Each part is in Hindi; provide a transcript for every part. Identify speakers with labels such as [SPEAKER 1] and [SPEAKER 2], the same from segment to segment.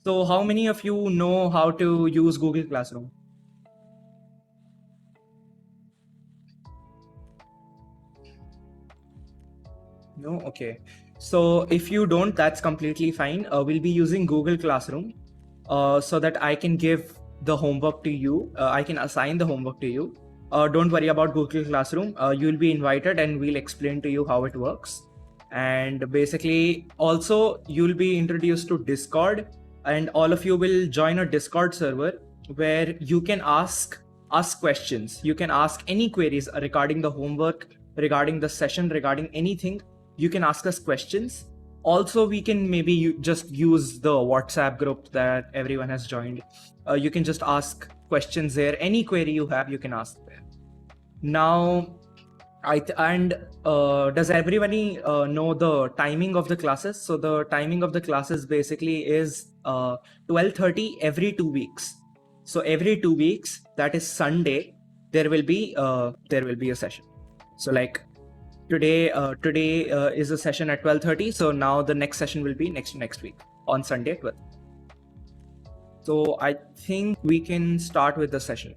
[SPEAKER 1] So how many of you know how to use Google Classroom? No? Okay. So if you don't, that's completely fine. We'll be using Google Classroom so that I can give the homework to you. I can assign the homework to you. Don't worry about Google Classroom. You'll be invited and we'll explain to you how it works. And basically, also, you'll be introduced to Discord, and all of you will join a Discord server where you can ask questions. You can ask any queries regarding the homework, regarding the session, regarding anything. You can ask us questions. Also, we can maybe just use the WhatsApp group that everyone has joined. You can just ask questions there. Any query you have, you can ask there. Now, does everybody know the timing of the classes? So the timing of the classes basically is 12:30 every 2 weeks. So every 2 weeks, that is Sunday, there will be a session. So like today is a session at 12:30. So now the next session will be next week on Sunday at 12. So I think we can start with the session.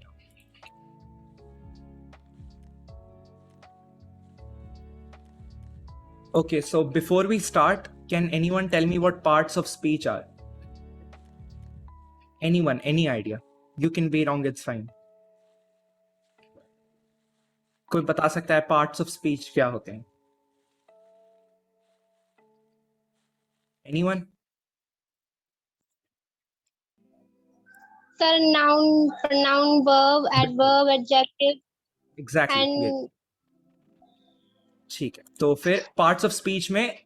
[SPEAKER 1] Okay, so before we start, can anyone tell me what parts of speech are? Anyone, any idea? You can be wrong, it's fine. कोई बता सकता है parts of speech क्या होते हैं? Anyone?
[SPEAKER 2] Sir, noun, pronoun, verb, adverb, adjective,
[SPEAKER 1] Exactly.
[SPEAKER 2] and
[SPEAKER 1] ठीक है, तो फिर parts of speech में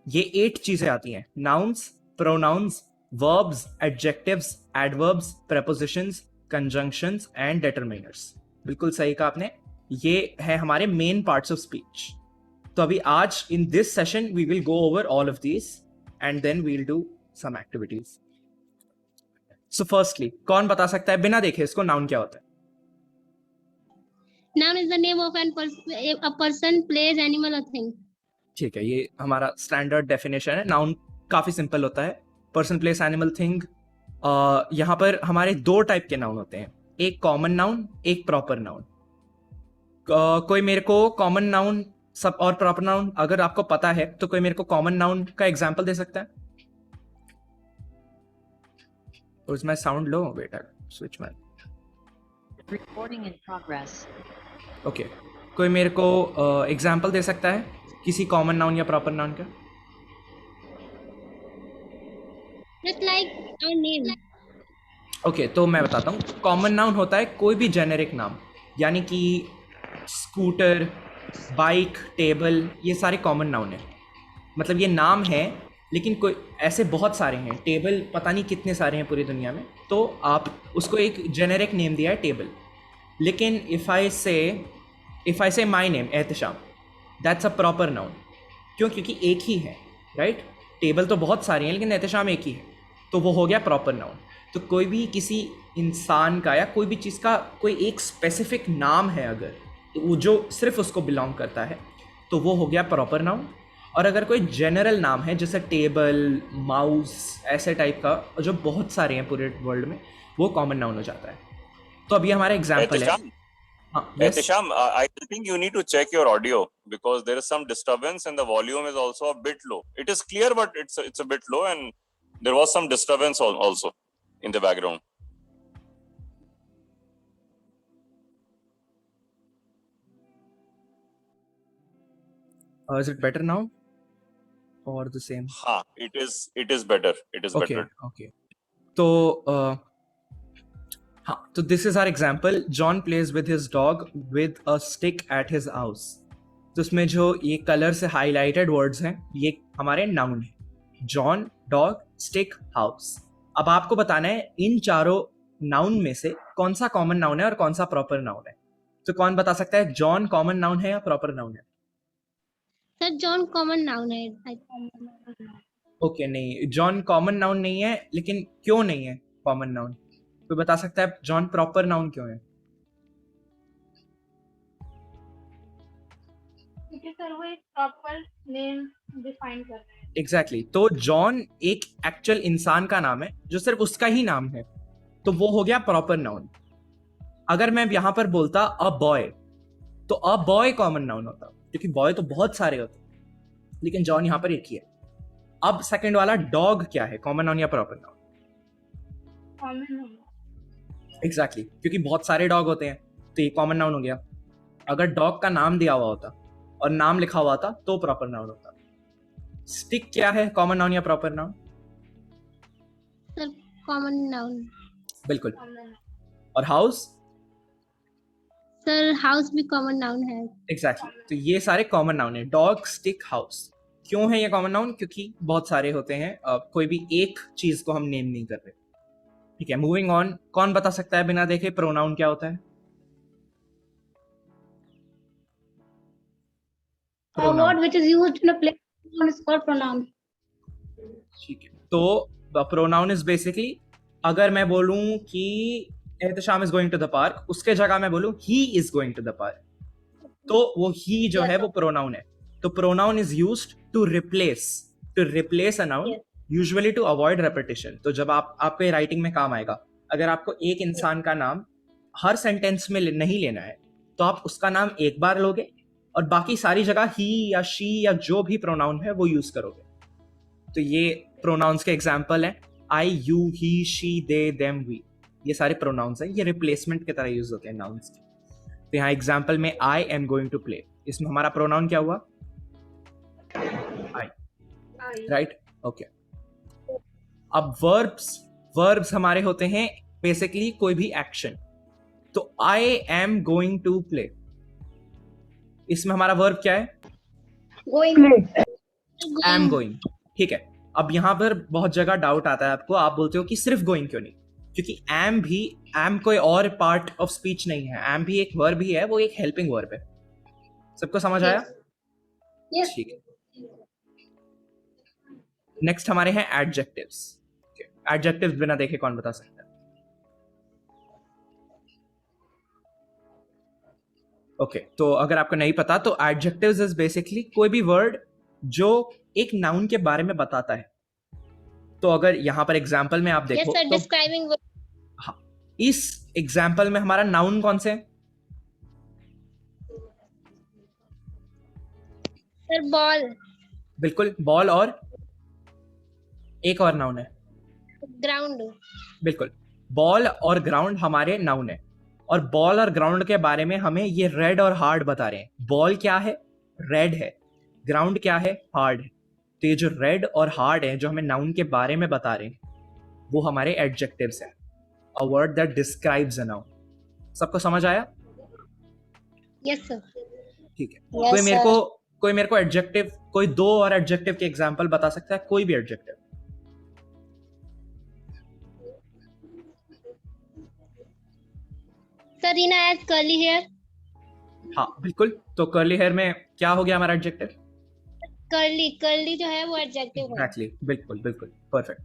[SPEAKER 1] ये 8 चीजें आती हैं: nouns, pronouns, verbs, adjectives, adverbs, prepositions, conjunctions and determiners. बिल्कुल सही कहा आपने. ये है हमारे main parts of speech. तो अभी आज in this session we will go over all of these and then we'll do some activities. So firstly, कौन बता सकता है बिना देखे इसको noun क्या होता है?
[SPEAKER 2] noun is the name of a person, place, animal or thing.
[SPEAKER 1] ठीक है, ये हमारा स्टैंडर्ड डेफिनेशन है. नाउन काफी सिंपल होता है. Person, place, animal, thing. यहाँ पर हमारे 2 टाइप के नाउन होते हैं, एक कॉमन नाउन, एक प्रॉपर नाउन. कोई मेरे को कॉमन नाउन सब और प्रॉपर नाउन अगर आपको पता है तो कोई मेरे को कॉमन नाउन का एग्जांपल दे सकता है? Is my sound low? Wait, I'll switch my.
[SPEAKER 3] Recording in progress.
[SPEAKER 1] Okay. कोई मेरे को एग्जांपल दे सकता है किसी कॉमन नाउन या प्रॉपर नाउन का?
[SPEAKER 2] Just like our name.
[SPEAKER 1] Okay, तो मैं बताता हूँ. कॉमन नाउन होता है कोई भी जेनेरिक नाम, यानी कि स्कूटर, बाइक, टेबल, ये सारे कॉमन नाउन है. मतलब ये नाम है, लेकिन कोई ऐसे बहुत सारे हैं. टेबल पता नहीं कितने सारे हैं पूरी दुनिया में, तो आप उसको एक जेनेरिक नेम दिया है टेबल. लेकिन इफ़ आई से my name Ehtesham, that's a proper noun. क्यों? क्योंकि एक ही है, राइट? टेबल तो बहुत सारे हैं लेकिन एहतशाम एक ही है, तो वो हो गया प्रॉपर नाउन. तो कोई भी किसी इंसान का या कोई भी चीज़ का कोई एक स्पेसिफिक नाम है अगर, तो वो जो सिर्फ उसको बिलोंग करता है, तो वो हो गया प्रॉपर नाउन. और अगर कोई जनरल नाम है जैसे टेबल, माउस, ऐसे टाइप का जो बहुत सारे हैं पूरे वर्ल्ड में, वो कॉमन नाउन हो जाता है. तो अभी हमारा एग्जाम्पल है.
[SPEAKER 4] Ehtisham, I think you need to check your audio because there is some disturbance and the volume is also a bit low. It is clear, but it's a bit low, and there was some disturbance also in the background.
[SPEAKER 1] Is it better now or the same?
[SPEAKER 4] It is better. It is better.
[SPEAKER 1] Okay. तो तो this is our example. John plays with his dog with a stick at his house. तो इसमें जो ये कलर से हाईलाइटेड वर्ड्स हैं, ये हमारे नाउन है. John, dog, stick, house. अब आपको बताना है इन चारों नाउन में से कौन सा कॉमन नाउन है और कौन सा प्रॉपर नाउन है. तो कौन बता सकता है जॉन कॉमन नाउन है या प्रॉपर नाउन है?
[SPEAKER 2] सर जॉन कॉमन नाउन है.
[SPEAKER 1] ओके, नहीं, जॉन कॉमन नाउन नहीं है. लेकिन क्यों नहीं है कॉमन नाउन? कोई बता सकता है जॉन प्रॉपर नाउन क्यों है?
[SPEAKER 5] क्योंकि सर वो एक प्रॉपर नेम डिफाइन कर रहे हैं.
[SPEAKER 1] एग्जैक्टली तो जॉन एक एक्चुअल इंसान का नाम है जो सिर्फ उसका ही नाम है, तो वो हो गया प्रॉपर नाउन। अगर मैं यहां पर बोलता अ बॉय, तो अ बॉय कॉमन नाउन होता, क्योंकि बॉय तो बहुत सारे होते हैं, लेकिन जॉन यहां पर एक ही है। अब सेकंड वाला डॉग क्या है, कॉमन नाउन या प्रॉपर नाउन? एग्जैक्टली क्योंकि बहुत सारे डॉग होते हैं, तो ये कॉमन नाउन हो गया। अगर डॉग का नाम दिया हुआ होता और नाम लिखा हुआ था तो प्रॉपर नाउन होता। स्टिक क्या है, कॉमन नाउन या proper noun?
[SPEAKER 2] Sir common noun.
[SPEAKER 1] बिल्कुल। और हाउस?
[SPEAKER 2] सर हाउस भी कॉमन नाउन है।
[SPEAKER 1] एग्जैक्टली तो ये सारे कॉमन नाउन है, डॉग, स्टिक, हाउस। क्यों है ये कॉमन नाउन? क्योंकि बहुत सारे होते हैं, कोई भी एक चीज को हम नेम नहीं कर रहे। ठीक है, मूविंग ऑन। कौन बता सकता है बिना देखे प्रोनाउन क्या होता है?
[SPEAKER 5] A word which is used in a place is called pronoun.
[SPEAKER 1] ठीक है, तो प्रोनाउन इज बेसिकली, अगर मैं बोलूं कि Ehtisham is going to the park, उसके जगह मैं बोलूं he is going to the park, तो वो ही जो है वो प्रोनाउन है। तो pronoun is used to replace a noun, usually to avoid repetition. तो जब आपके राइटिंग में काम आएगा, अगर आपको एक इंसान का नाम हर सेंटेंस में नहीं लेना है, तो आप उसका नाम एक बार लोगे और बाकी सारी जगह ही या शी या जो भी प्रोनाउन है वो यूज करोगे। तो ये प्रोनाउंस के एग्जाम्पल हैं, I, you, he, she, they, them, we. ये सारे प्रोनाउंस हैं, ये रिप्लेसमेंट की तरह यूज होते हैं नाउन्स के। तो यहाँ एग्जाम्पल में I am going to play, इसमें हमारा प्रोनाउन क्या हुआ? I, right? ओके। अब वर्ब्स हमारे होते हैं बेसिकली कोई भी एक्शन। तो I am going to play, इसमें हमारा वर्ब क्या है?
[SPEAKER 5] Going.
[SPEAKER 1] I am going. ठीक है, अब यहां पर बहुत जगह डाउट आता है आपको, आप बोलते हो कि सिर्फ गोइंग क्यों नहीं? क्योंकि एम कोई और पार्ट ऑफ स्पीच नहीं है, एम भी एक वर्ब ही है, वो एक हेल्पिंग वर्ब है। सबको समझ आया?
[SPEAKER 5] Yes.
[SPEAKER 1] ठीक है। नेक्स्ट हमारे हैं एडजेक्टिव्स। एडजेक्टिव्स बिना देखे कौन बता सकता है? ओके, तो अगर आपको नहीं पता तो एडजेक्टिव्स इज बेसिकली कोई भी वर्ड जो एक नाउन के बारे में बताता है। तो अगर यहां पर एग्जांपल में आप
[SPEAKER 2] यस
[SPEAKER 1] देखो
[SPEAKER 2] सर,
[SPEAKER 1] तो
[SPEAKER 2] डिस्क्राइबिंग।
[SPEAKER 1] हाँ, इस एग्जांपल में हमारा नाउन कौन से है?
[SPEAKER 2] सर बॉल,
[SPEAKER 1] बिल्कुल, बॉल, और एक और नाउन है।
[SPEAKER 2] ग्राउंड।
[SPEAKER 1] बिल्कुल, बॉल और ग्राउंड हमारे नाउन है। और बॉल और ग्राउंड के बारे में हमें ये रेड और हार्ड बता रहे हैं। बॉल क्या है? रेड है। ग्राउंड क्या है? हार्ड है। तो ये जो रेड और हार्ड है जो हमें नाउन के बारे में बता रहे हैं, वो हमारे एडजेक्टिव्स हैं। A word that describes a noun. सबको समझ आया?
[SPEAKER 2] Yes sir.
[SPEAKER 1] ठीक है।
[SPEAKER 2] Yes,
[SPEAKER 1] कोई मेरे को एडजेक्टिव, कोई दो और एडजेक्टिव के एग्जांपल बता सकता है? कोई भी adjective.
[SPEAKER 2] Sir Reena has curly hair.
[SPEAKER 1] हाँ बिल्कुल, तो कर्ली हेयर में क्या हो गया हमारा एडजेक्टिव?
[SPEAKER 2] कर्ली जो है वो एडजेक्टिव है।
[SPEAKER 1] एग्जैक्टली, बिल्कुल बिल्कुल, परफेक्ट।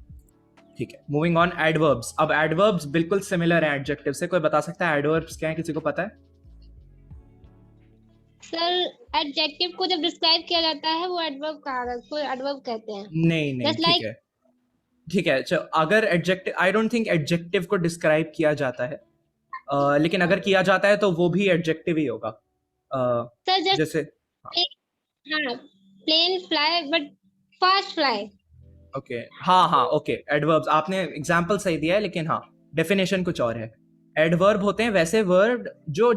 [SPEAKER 1] ठीक है, मूविंग ऑन। एडवर्ब्स। अब एडवर्ब्स बिल्कुल सिमिलर है एडजेक्टिव से। कोई बता सकता है एडवर्ब्स क्या है? किसी को पता है?
[SPEAKER 2] सर एडजेक्टिव को जब डिस्क्राइब किया जाता है वो एडवर्ब को एडवर्ब कहते हैं।
[SPEAKER 1] नहीं,
[SPEAKER 2] Just
[SPEAKER 1] ठीक है, ठीक है। चलो, अगर adjective, I don't think adjective को डिस्क्राइब किया जाता है, लेकिन अगर किया जाता है तो वो भी एडजेक्टिव ही होगा।
[SPEAKER 2] सर जस्ट
[SPEAKER 1] जैसे
[SPEAKER 2] हाँ, plane fly but fast fly.
[SPEAKER 1] Okay, हाँ, ओके, एडवर्ब्स आपने एग्जांपल सही दिया है, लेकिन हाँ, डेफिनेशन कुछ और है। एडवर्ब होते हैं वैसे वर्ड जो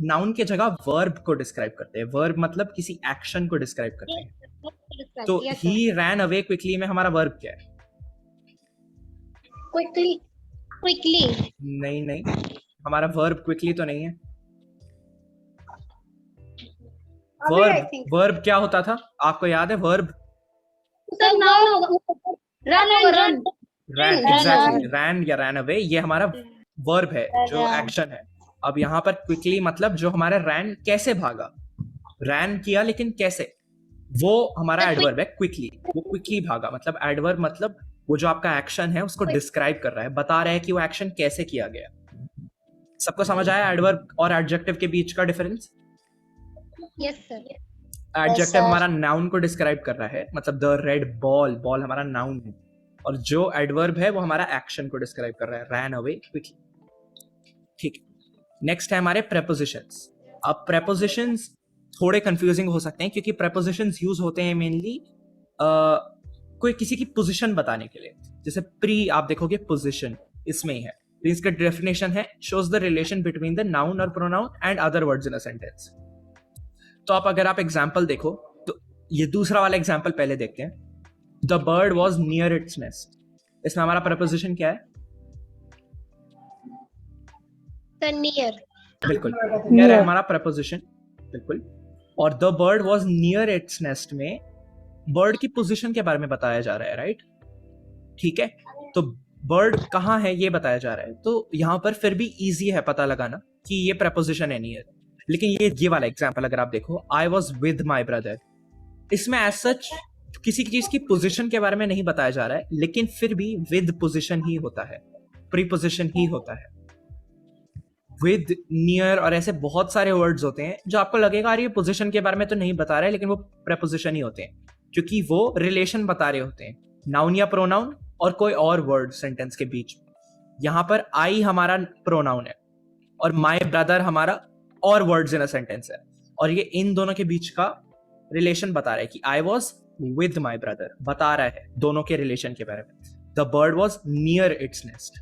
[SPEAKER 1] नाउन के जगह वर्ब को डिस्क्राइब करते हैं। वर्ब मतलब किसी एक्शन को डिस्क्राइब करते हैं। तो ही रैन अवे क्विकली में हमारा वर्ब क्या है?
[SPEAKER 2] क्विकली।
[SPEAKER 1] नहीं, हमारा वर्ब क्विकली तो नहीं है। वर्ब क्या होता था? आपको याद है वर्ब?
[SPEAKER 5] सर नाउन होगा। रन।
[SPEAKER 1] रैन, एग्जैक्टली, रैन या रैन अवे, ये हमारा वर्ब है जो एक्शन है। अब यहाँ पर क्विकली मतलब जो हमारा रैन कैसे भागा, रैन किया लेकिन कैसे, वो हमारा एडवर्ब है क्विकली। वो क्विकली भागा, मतलब एडवर्ब मतलब वो जो आपका एक्शन है उसको डिस्क्राइब कर रहा है, बता रहा है कि वो एक्शन कैसे किया गया। सबको समझ आया एडवर्ब और एडजेक्टिव के बीच का difference?
[SPEAKER 2] Yes sir.
[SPEAKER 1] Adjective
[SPEAKER 2] sir.
[SPEAKER 1] हमारा नाउन को डिस्क्राइब कर रहा है, मतलब द रेड बॉल, बॉल हमारा नाउन है, और जो एडवर्ब है वो हमारा एक्शन को डिस्क्राइब कर रहा है, रैन अवे क्विकली। ठीक है, नेक्स्ट है हमारे प्रेपोजिशंस। अब प्रेपोजिशंस थोड़े कंफ्यूजिंग हो सकते हैं क्योंकि प्रेपोजिशंस यूज होते हैं मेनली कोई किसी की पोजीशन बताने के लिए। जैसे प्री आप देखोगे पोजीशन इसमें ही है, तो इसका डेफिनेशन है shows the relation between the noun और pronoun and other words in a sentence. तो अगर आप एग्जाम्पल देखो तो ये दूसरा वाला एग्जाम्पल पहले देखते हैं। The bird was near its nest, इसमें हमारा प्रपोजिशन क्या है?
[SPEAKER 2] The near.
[SPEAKER 1] बिल्कुल नियर है हमारा प्रपोजिशन, बिल्कुल। और the bird was near its nest में बर्ड की पोजीशन के बारे में बताया जा रहा है, राइट? ठीक है, तो बर्ड कहाँ है ये बताया जा रहा है, तो यहाँ पर फिर भी इजी है पता लगाना कि ये प्रपोजिशन है नियर। लेकिन ये वाला एग्जाम्पल अगर आप देखो, I was with my brother, इसमें एज सच किसी चीज की पोजीशन के बारे में नहीं बताया जा रहा है, लेकिन फिर भी विद पोजीशन ही होता है, प्रीपोजिशन ही होता है। विद, नियर और ऐसे बहुत सारे वर्ड्स होते हैं जो आपको लगेगा यार ये पोजीशन के बारे में तो नहीं बता रहा है, लेकिन वो प्रेपोजिशन ही होते हैं क्योंकि वो रिलेशन बता रहे होते हैं, नाउन या प्रोनाउन और कोई और वर्ड सेंटेंस के बीच में। यहाँ पर आई हमारा प्रोनाउन है और माई ब्रदर हमारा और वर्ड्स इन अ सेंटेंस है, और ये इन दोनों के बीच का रिलेशन बता रहा है कि I was with my brother, बता रहा है दोनों के रिलेशन के बारे में। The bird was near its nest,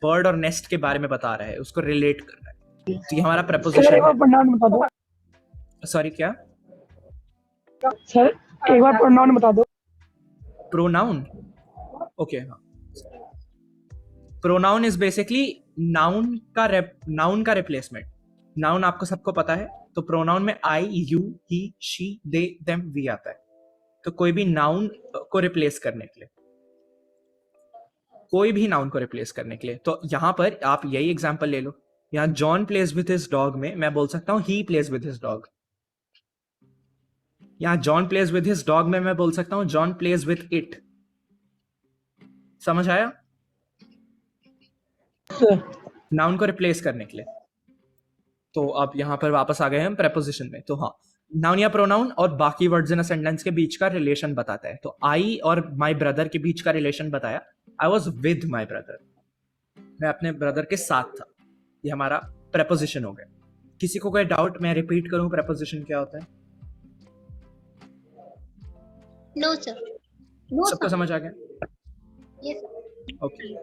[SPEAKER 1] bird और नेस्ट के बारे में बता रहा है, उसको रिलेट कर रहा है, तो ये हमारा प्रपोजिशन है।
[SPEAKER 6] प्रोनाउन बता दो
[SPEAKER 1] सॉरी क्या
[SPEAKER 6] सर, एक बार प्रोनाउन बता दो।
[SPEAKER 1] प्रोनाउन? ओके, हाँ, प्रोनाउन इज बेसिकली नाउन का रिप्लेसमेंट। नाउन आपको सबको पता है, तो प्रोनाउन में I, you, he, she, they, them, we आता है। तो कोई भी नाउन को रिप्लेस करने के लिए, कोई भी नाउन को रिप्लेस करने के लिए, तो यहां पर आप यही एग्जांपल ले लो। यहां John plays with his dog में मैं बोल सकता हूं he plays with his dog. यहां John plays with his dog में मैं बोल सकता हूं जॉन प्लेज विद इट। समझ आया? नाउन को रिप्लेस करने के लिए। तो अब यहां पर वापस आ गए हम प्रेपोजिशन में। तो हाँ, नाउन या प्रोनाउन और बाकी वर्ड्स इन अ सेंटेंस के बीच का रिलेशन बताता है। तो आई और माई ब्रदर के बीच का रिलेशन बताया, I was with my brother, मैं अपने ब्रदर के साथ था। ये हमारा प्रेपोजिशन हो गया। किसी को कोई डाउट? मैं रिपीट करूं प्रेपोजिशन क्या होता है?
[SPEAKER 2] No, sir. No,
[SPEAKER 1] सबको
[SPEAKER 2] sir.
[SPEAKER 1] समझ आ गया?
[SPEAKER 2] Yes, sir.
[SPEAKER 1] ओके,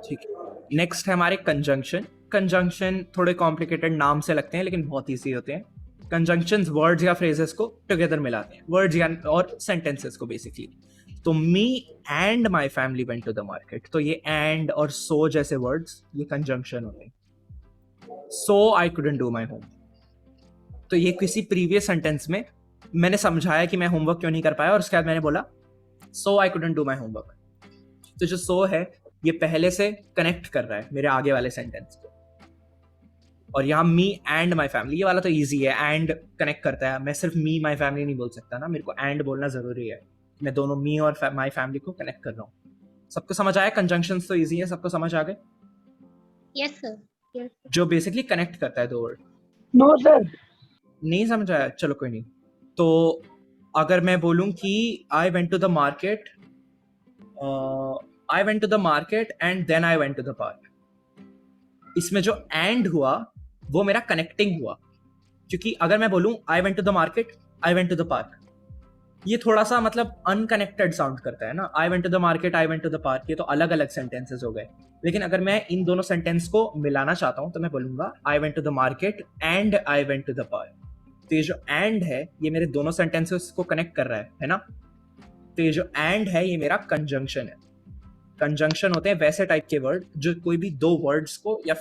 [SPEAKER 1] ठीक है। नेक्स्ट है हमारे कंजंक्शन। कंजंक्शन थोड़े कॉम्प्लिकेटेड नाम से लगते हैं लेकिन बहुत ईजी होते हैं। कंजंक्शंस वर्ड्स या फ्रेजेस को टुगेदर मिलाते हैं, वर्ड्स या और सेंटेंसेस को बेसिकली। तो me and my family went to the market, तो ये एंड और सो जैसे वर्ड्स ये कंजंक्शन होते हैं। So I couldn't do my homework, तो ये किसी प्रीवियस सेंटेंस में मैंने समझाया कि मैं होमवर्क क्यों नहीं कर पाया, और उसके बाद मैंने बोला so I couldn't do my homework. तो जो सो है ये पहले से कनेक्ट कर रहा है मेरे आगे वाले सेंटेंस को। और यहाँ मी एंड माई फैमिली, ये वाला तो इजी है, एंड कनेक्ट करता है। मैं सिर्फ मी माई फैमिली नहीं बोल सकता ना, मेरे को एंड बोलना जरूरी है। मैं दोनों मी और माई फैमिली को कनेक्ट कर रहा हूँ। सबको समझ आया? कंजंक्शंस तो इजी है, सबको समझ आ गए?
[SPEAKER 2] Yes, sir. Yes.
[SPEAKER 1] जो बेसिकली कनेक्ट करता है दो वर्ड।
[SPEAKER 6] नो सर,
[SPEAKER 1] नहीं समझ आया? चलो कोई नहीं। तो अगर मैं बोलूं कि I went to the market, I went to the market and then I went to the park, इसमें जो एंड हुआ वो मेरा कनेक्टिंग हुआ। क्योंकि अगर मैं बोलूं I went to the market, I went to the park, ये थोड़ा सा मतलब अनकनेक्टेड साउंड करता है ना। I went to the market, I went to the park, ये तो अलग अलग सेंटेंसेस हो गए। लेकिन अगर मैं इन दोनों सेंटेंस को मिलाना चाहता हूं तो मैं बोलूंगा I went to the market and I went to the park. तो ये जो एंड है ये मेरे दोनों सेंटेंसेस को कनेक्ट कर रहा है ना। तो ये जो एंड है ये मेरा कंजंक्शन है। कंजंक्शन होते हैं वैसे टाइप के वर्ड जो कोई भी दो वर्ड्स को या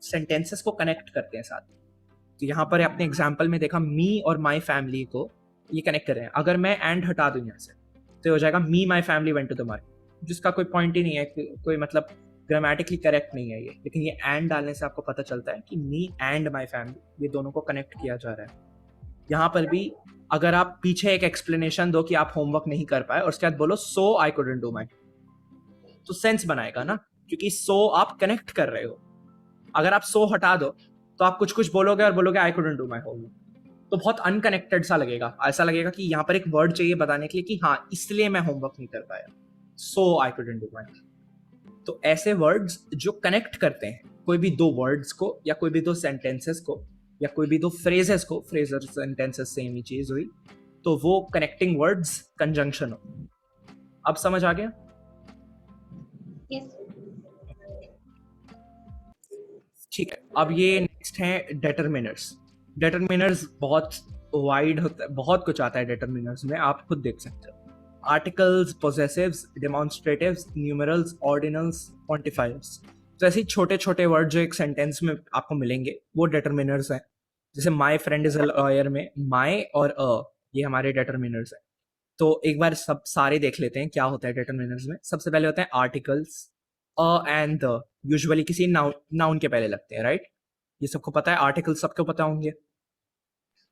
[SPEAKER 1] सेंटेंसेस को कनेक्ट करते हैं साथ। तो यहाँ पर आपने एग्जाम्पल में देखा मी और माई फैमिली को ये कनेक्ट कर रहे हैं। अगर मैं एंड हटा दूं यहाँ से तो हो जाएगा me my family went to the market, जिसका कोई पॉइंट ही नहीं है, कोई मतलब ग्रामेटिकली करेक्ट नहीं है ये। लेकिन ये एंड डालने से आपको पता चलता है कि मी एंड माई फैमिली, ये दोनों को कनेक्ट किया जा रहा है। यहाँ पर भी अगर आप पीछे एक एक्सप्लेनेशन दो कि आप होमवर्क नहीं कर पाए और उसके बाद बोलो सो आई कुडंट डू माई, तो सेंस बनाएगा ना, क्योंकि सो आप कनेक्ट कर रहे हो। अगर आप सो हटा दो तो आप कुछ कुछ बोलोगे और बोलोगे आई कुडंट डू माई होमवर्क, तो बहुत अनकनेक्टेड सा लगेगा, ऐसा लगेगा कि यहाँ पर एक वर्ड चाहिए बताने के लिए कि हाँ इसलिए मैं होमवर्क नहीं कर पाया, सो आई कुडंट डू माय। तो ऐसे वर्ड्स जो कनेक्ट करते हैं कोई भी दो वर्ड्स को या कोई भी दो सेंटेंसेस को या कोई भी दो फ्रेजेस को, फ्रेजेस सेंटेंसेस सेम ही चीज हुई, तो वो कनेक्टिंग वर्ड्स कंजंक्शन हो। अब समझ आ गया?
[SPEAKER 2] Yes.
[SPEAKER 1] ठीक है, अब ये नेक्स्ट है डिटरमिनर्स। डिटरमिनर्स बहुत वाइड होता है, बहुत कुछ आता है डिटरमिनर्स में, आप खुद देख सकते हो। Articles, possessives, demonstratives, numerals, ordinals, quantifiers. तो ऐसे छोटे छोटे वर्ड जो एक सेंटेंस में आपको मिलेंगे वो डिटरमिनर्स हैं। जैसे my friend is a lawyer में माई और ये हमारे डिटरमिनर्स हैं। तो एक बार सब सारे देख लेते हैं क्या होता है डिटरमिनर्स में। सबसे पहले होते हैं articles, a and the, usually किसी नाउन के पहले लगते हैं, राइट? ये सबको पता है, आर्टिकल्स सबको पता होंगे।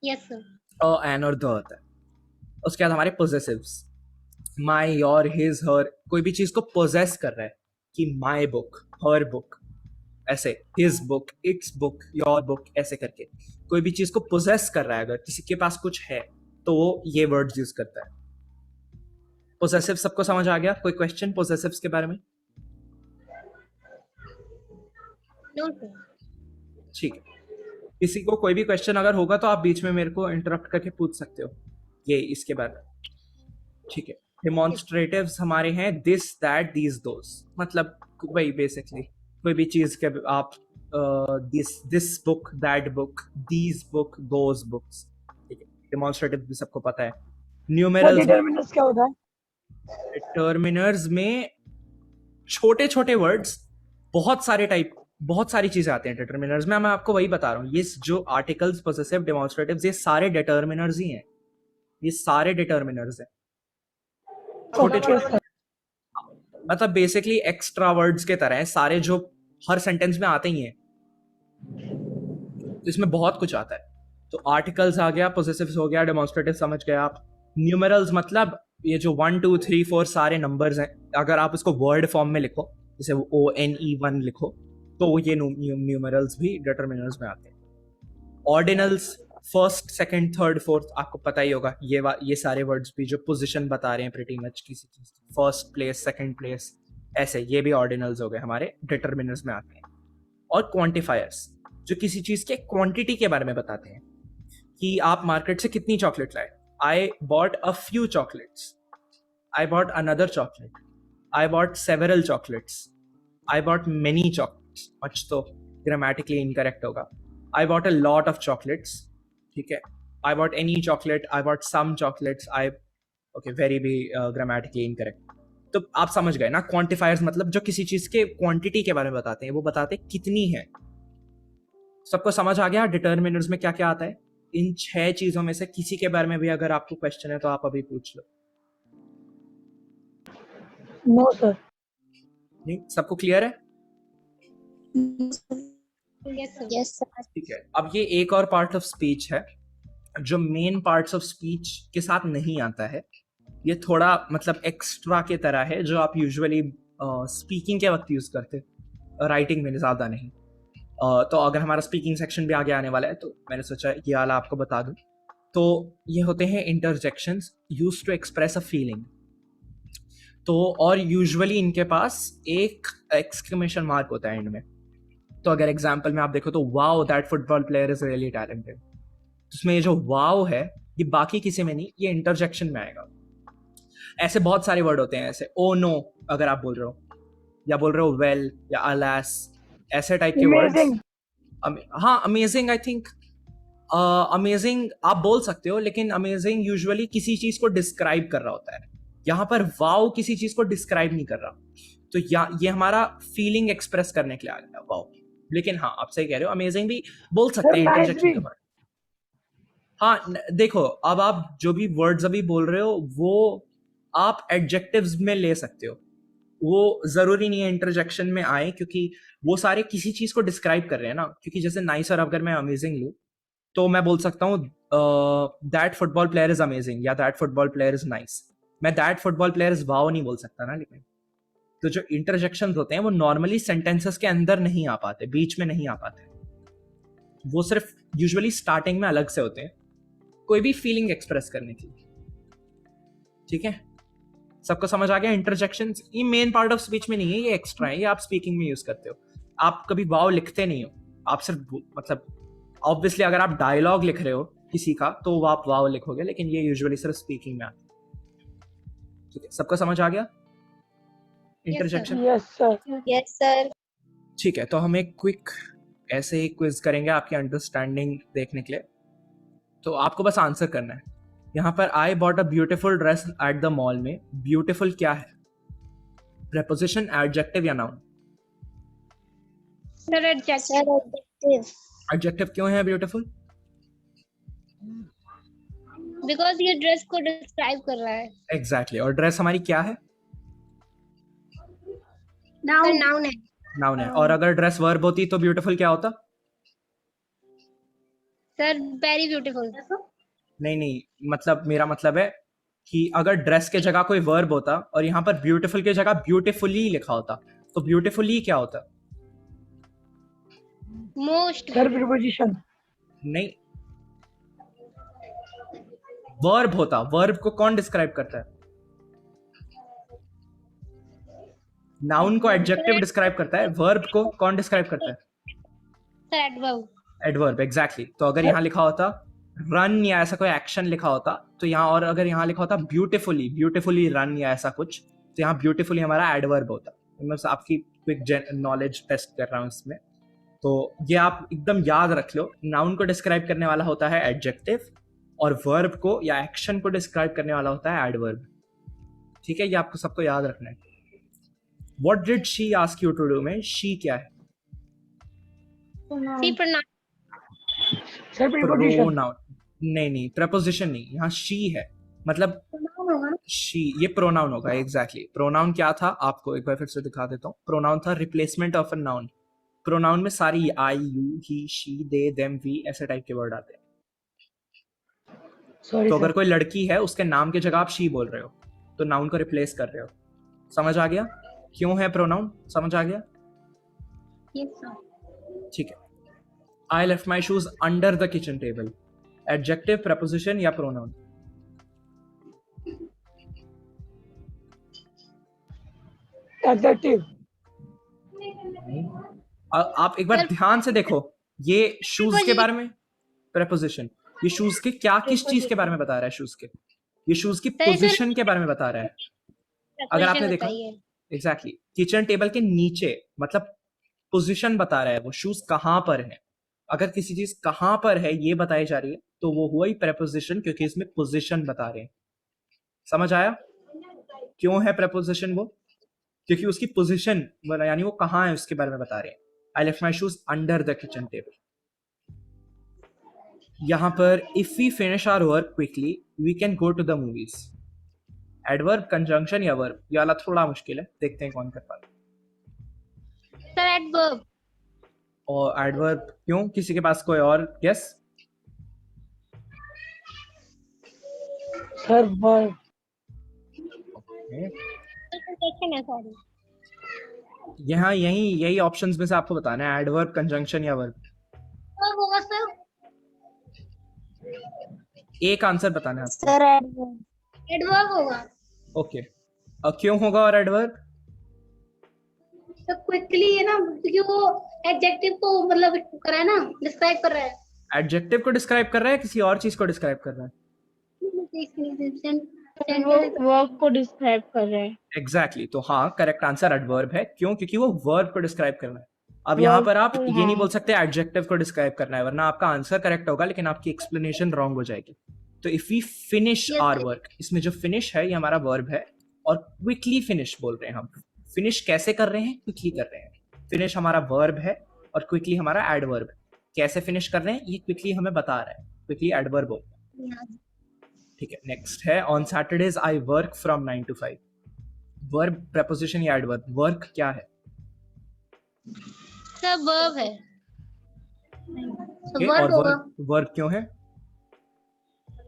[SPEAKER 2] Yes, sir.
[SPEAKER 1] अ एन और द होता है। उसके बाद हमारे पोजेसिव्स, माई, योर, हिज, हर। कोई भी चीज को पोजेस कर रहा है कि माई बुक, हर बुक, ऐसे his book, it's book, your book, ऐसे करके कोई भी चीज को पोजेस कर रहा है, अगर किसी के पास कुछ है तो वो ये वर्ड्स यूज करता है। पोजेसिव सबको समझ आ गया? कोई क्वेश्चन पोजेसिव्स के बारे में?
[SPEAKER 2] No, sir.
[SPEAKER 1] ठीक है, किसी को कोई भी क्वेश्चन अगर होगा तो आप बीच में मेरे को इंटरप्ट करके पूछ सकते हो ये इसके बारे में। ठीक है, डेमोन्स्ट्रेटिव्स हमारे हैं दिस, दैट, दीज, दोस। मतलब वही बेसिकली कोई भी चीज के आप this book, that book, these book, those books. ठीक है, डेमोन्स्ट्रेटिव भी सबको पता है।
[SPEAKER 6] सर
[SPEAKER 1] न्यूमेरल्स,
[SPEAKER 6] डिटर्मिनर्स क्या होता है?
[SPEAKER 1] डिटर्मिनर्स में छोटे छोटे वर्ड्स, बहुत सारे टाइप, बहुत सारी चीजें आते हैं डिटर्मिनर्स में। मैं आपको वही बता रहा हूँ, ये जो आर्टिकल्स, पोजेसिव, डेमोन्स्ट्रेटिव्स, ये सारे डिटर्मिनर्स ही हैं। ये सारे डिटर्मिनर्स हैं, छोटे
[SPEAKER 6] ओके
[SPEAKER 1] छोटे,
[SPEAKER 6] सर।
[SPEAKER 1] मतलब बेसिकली एक्स्ट्रा वर्ड्स के तरह हैं सारे, जो हर सेंटेंस में आते ही हैं। तो इसमें बहुत कुछ आता है। तो आर्टिकल्स आ गया, पोजेसिव्स हो गया, डेमोन्स्ट्रेटिव समझ गए आप। न्यूमरल्स मतलब ये जो 1 2 3 4 सारे नंबर्स हैं, अगर आप इसको वर्ड फॉर्म में लिखो, जैसे ONE1 लिखो, तो ये न्यूमरल्स भी डिटरमिनर्स में आते हैं। Ordinals, first, second, third, fourth, आपको पता ही होगा। ये सारे वर्ड्स भी जो पोजीशन बता रहे हैं प्रीटी मच किसी चीज की, फर्स्ट प्लेस, सेकंड प्लेस, ऐसे ये भी ऑर्डिनल्स हो गए, हमारे डिटरमिनर्स में आते हैं। और क्वांटिफायर्स जो किसी चीज के क्वांटिटी के बारे में बताते हैं कि आप मार्केट से कितनी चॉकलेट लाए। I bought a few chocolates, I bought another chocolate, I bought several chocolates, I bought many chocolates. Much तो ग्रामेटिकली इनकरेक्ट होगा। I bought a lot of chocolates, ठीक है। I bought any chocolate, I bought some chocolates, I, okay, very भी ग्रामेटिकली इनकरेक्ट। तो आप समझ गए ना, क्वांटिफायर्स मतलब जो किसी चीज के क्वांटिटी के बारे में बताते हैं, वो बताते हैं कितनी है। सबको समझ आ गया डिटर्मिनर्स में क्या क्या आता है? इन 6 चीजों में से किसी के बारे में भी अगर आपको क्वेश्चन है तो आप अभी पूछ लो।
[SPEAKER 6] No sir.
[SPEAKER 1] नहीं, सबको क्लियर है?
[SPEAKER 2] Yes, sir. Yes, sir.
[SPEAKER 1] ठीक है, अब ये एक और पार्ट ऑफ स्पीच है जो मेन पार्ट्स ऑफ स्पीच के साथ नहीं आता है। ये थोड़ा मतलब एक्स्ट्रा के तरह है जो आप यूजुअली स्पीकिंग के वक्त यूज करते, राइटिंग में ज्यादा नहीं। तो अगर हमारा स्पीकिंग सेक्शन भी आगे आने वाला है तो मैंने सोचा ये वाला आपको बता दूं। तो ये होते हैं interjections used to express a feeling. तो और यूजुअली इनके पास एक एक्सक्लेमेशन मार्क होता है एंड में। तो अगर एग्जाम्पल में आप देखो तो wow that football player is really talented, उसमें ये जो वाओ है ये बाकी किसी में नहीं, ये इंटरजेक्शन में आएगा। ऐसे बहुत सारे वर्ड होते हैं, ऐसे ओ नो अगर आप बोल रहे हो, या बोल रहे हो वेल या अलास, ऐसे टाइप के वर्ड्स। हाँ, अमेजिंग, आई थिंक अमेजिंग आप बोल सकते हो, लेकिन अमेजिंग यूजुअली किसी चीज को डिस्क्राइब कर रहा होता है। यहाँ पर वाओ किसी चीज को डिस्क्राइब नहीं कर रहा, तो ये हमारा फीलिंग एक्सप्रेस करने के लिए आ गया वाओ। लेकिन हाँ, आप सही कह रहे हो, अमेजिंग भी बोल सकते हैं इंटरजेक्शन के बाद। हाँ देखो, अब आप जो भी वर्ड्स अभी बोल रहे हो वो आप एडजेक्टिव्स में ले सकते हो, वो जरूरी नहीं है इंटरजेक्शन में आए, क्योंकि वो सारे किसी चीज को डिस्क्राइब कर रहे हैं ना। क्योंकि जैसे नाइस, और अगर मैं अमेजिंग लूँ तो मैं बोल सकता हूँ that football player is amazing या that football player is nice. मैं that football player is wow नहीं बोल सकता ना। लेकिन तो जो इंटरजेक्शंस होते हैं वो नॉर्मली सेंटेंसेस के अंदर नहीं आ पाते, बीच में नहीं आ पाते, वो सिर्फ यूजुअली स्टार्टिंग में अलग से होते हैं। कोई भी फीलिंग एक्सप्रेस करने के लिए। ठीक है, सबको समझ आ गया? इंटरजेक्शंस ये मेन पार्ट ऑफ स्पीच में नहीं है, ये एक्स्ट्रा है, ये आप स्पीकिंग में यूज करते हो। आप कभी वाव लिखते नहीं हो, आप सिर्फ मतलब ऑब्वियसली अगर आप डायलॉग लिख रहे हो किसी का तो आप वाव लिखोगे, लेकिन ये यूजुअली सिर्फ स्पीकिंग में आता है। ठीक है, सबको समझ आ गया interjection?
[SPEAKER 6] Yes sir.
[SPEAKER 2] Yes sir.
[SPEAKER 1] ठीक है, तो हम एक क्विक ऐसे ही क्विज करेंगे आपकी अंडरस्टैंडिंग देखने के लिए। तो आपको बस आंसर करना है। यहाँ पर आई bought a beautiful dress at the mall में ब्यूटीफुल क्या है? प्रेपोजिशन, एडजेक्टिव या नाउन?
[SPEAKER 2] Sir adjective.
[SPEAKER 1] एडजेक्टिव क्यों है ब्यूटीफुल?
[SPEAKER 2] बिकॉज ये ड्रेस को डिस्क्राइब कर रहा है।
[SPEAKER 1] एग्जैक्टली। और ड्रेस हमारी क्या है?
[SPEAKER 2] सर नाउन है।
[SPEAKER 1] नाउन है। और अगर ड्रेस वर्ब होती तो ब्यूटीफुल क्या होता?
[SPEAKER 2] Sir very beautiful.
[SPEAKER 1] नहीं, मतलब मेरा मतलब है कि अगर ड्रेस के जगह कोई वर्ब होता और यहाँ पर ब्यूटीफुल के जगह ब्यूटीफुली लिखा होता तो ब्यूटीफुली क्या होता?
[SPEAKER 2] मोस्ट।
[SPEAKER 6] Sir preposition.
[SPEAKER 1] नहीं, वर्ब होता। वर्ब को कौन डिस्क्राइब करता है? नाउन को एडजेक्टिव डिस्क्राइब करता है, वर्ब को कौन डिस्क्राइब करता है?
[SPEAKER 2] Sir adverb.
[SPEAKER 1] Adverb, exactly. तो अगर यहाँ लिखा होता रन या ऐसा कोई एक्शन लिखा होता तो यहाँ, और अगर यहाँ लिखा होता ब्यूटीफुली रन या ऐसा कुछ, तो यहाँ ब्यूटीफुली हमारा एडवर्ब होता। मैं बस आपकी क्विक नॉलेज टेस्ट कर रहा हूँ इसमें। तो ये आप एकदम याद रख लो, नाउन को डिस्क्राइब करने वाला होता है एडजेक्टिव और वर्ब को या एक्शन को डिस्क्राइब करने वाला होता है एडवर्ब। ठीक है, ये आपको सबको याद रखना है। What did she ask you to do में she क्या है?
[SPEAKER 2] सी प्रोनाउन।
[SPEAKER 6] Sir preposition.
[SPEAKER 1] Pronoun। नहीं, preposition नहीं, यहाँ she है, मतलब she, ये प्रोनाउन होगा। एग्जैक्टली। प्रोनाउन क्या था आपको एक बार फिर से दिखा देता हूँ। प्रोनाउन था replacement of a noun. Pronoun में सारी I, you, he, she, they, them, we ऐसे टाइप के वर्ड आते हैं।
[SPEAKER 6] सॉरी
[SPEAKER 1] तो
[SPEAKER 6] सर।
[SPEAKER 1] अगर कोई लड़की है उसके नाम की जगह आप शी बोल रहे हो तो नाउन को रिप्लेस कर रहे हो। समझ आ गया क्यों है प्रोनाउन? समझ आ गया?
[SPEAKER 2] Yes sir.
[SPEAKER 1] ठीक है। आई left my shoes under the kitchen table, adjective, preposition या प्रोनाउन?
[SPEAKER 6] एडजेक्टिव।
[SPEAKER 1] आप एक बार ध्यान से देखो, ये शूज के बारे में प्रपोजिशन, ये शूज के क्या, किस चीज के बारे में बता रहा है? शूज के, ये शूज की पोजीशन के बारे में बता रहा है। अगर आपने देखा एग्जैक्टली, किचन टेबल के नीचे, मतलब पोजीशन बता रहा है, वो शूज कहाँ पर है। अगर किसी चीज कहाँ पर है ये बताई जा रही है तो वो हुआ ही प्रेपोजिशन, क्योंकि इसमें पोजीशन बता रहे हैं। समझ आया क्यों है प्रेपोजिशन? वो क्योंकि उसकी पोजीशन यानी वो कहाँ है उसके बारे में बता रहे हैं। I left my shoes under the kitchen table. यहाँ पर if we finish our work quickly we can go to the movies. Adverb, conjunction या वर्ब? ये वाला थोड़ा मुश्किल है, देखते हैं कौन कर पाता है।
[SPEAKER 2] Sir adverb.
[SPEAKER 1] और एडवर्ब क्यों? किसी के पास कोई और गेस?
[SPEAKER 6] Sir verb.
[SPEAKER 2] कंजंक्शन है सॉरी।
[SPEAKER 1] यहाँ यही ऑप्शंस में से आपको बताना है, एडवर्ब, कंजंक्शन या वर्ब।
[SPEAKER 2] और होगा सर।
[SPEAKER 1] एक आंसर बताना है आपको।
[SPEAKER 2] Sir adverb. एडवर्ब होगा।
[SPEAKER 1] ओके, क्यों होगा और एडवर्ब?
[SPEAKER 5] तो क्विकली है ना, क्योंकि वो एडजेक्टिव को मतलब कर रहा है ना, डिस्क्राइब कर रहा है।
[SPEAKER 1] एडजेक्टिव को डिस्क्राइब कर रहा है, किसी और चीज को डिस्क्राइब कर रहा है?
[SPEAKER 5] वो वर्ब को डिस्क्राइब कर रहा है।
[SPEAKER 1] एग्जैक्टली। तो हाँ, करेक्ट आंसर एडवर्ब है। क्यों? क्योंकि वो वर्ब को डिस्क्राइब करना है। अब यहाँ पर आप ये नहीं बोल सकते एडजेक्टिव को डिस्क्राइब करना है, वरना आपका आंसर करेक्ट होगा लेकिन आपकी एक्सप्लेनेशन रॉन्ग हो जाएगी। तो if we finish our work, इसमें जो फिनिश है ये हमारा वर्ब है, और क्विकली फिनिश बोल रहे हैं हम। फिनिश कैसे कर रहे हैं? क्विकली कर रहे हैं। फिनिश हमारा वर्ब है और क्विकली हमारा एडवर्ब है। कैसे फिनिश कर रहे हैं ये क्विकली हमें बता रहा है, क्विकली एडवर्ब होगा। ठीक है, नेक्स्ट है on Saturdays I work from 9 to 5। Verb, preposition या एडवर्ब? वर्क क्या है?
[SPEAKER 2] सर वर्ब है।
[SPEAKER 1] Okay, और वर्ब क्यों है?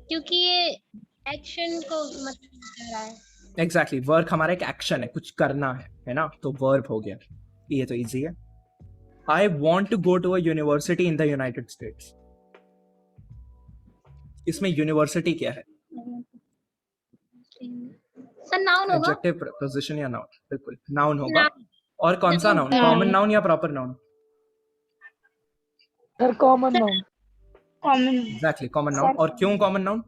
[SPEAKER 2] क्योंकि ये एक्शन को मतलब बता रहा है।
[SPEAKER 1] एग्जैक्टली, वर्क हमारा एक एक्शन है, कुछ करना है ना, तो वर्ब हो गया। ये तो इजी है। I want to go to a university in the United States. इसमें यूनिवर्सिटी क्या है?
[SPEAKER 5] सर नाउन होगा।
[SPEAKER 1] एडजेक्टिव, प्रीपोजिशन या नाउन? बिल्कुल नाउन होगा।
[SPEAKER 5] Noun.
[SPEAKER 1] और कौन सा नाउन? कॉमन नाउन या proper noun?
[SPEAKER 6] Sir common noun.
[SPEAKER 7] Common
[SPEAKER 1] exactly, common noun. और क्यों कॉमन नाउन?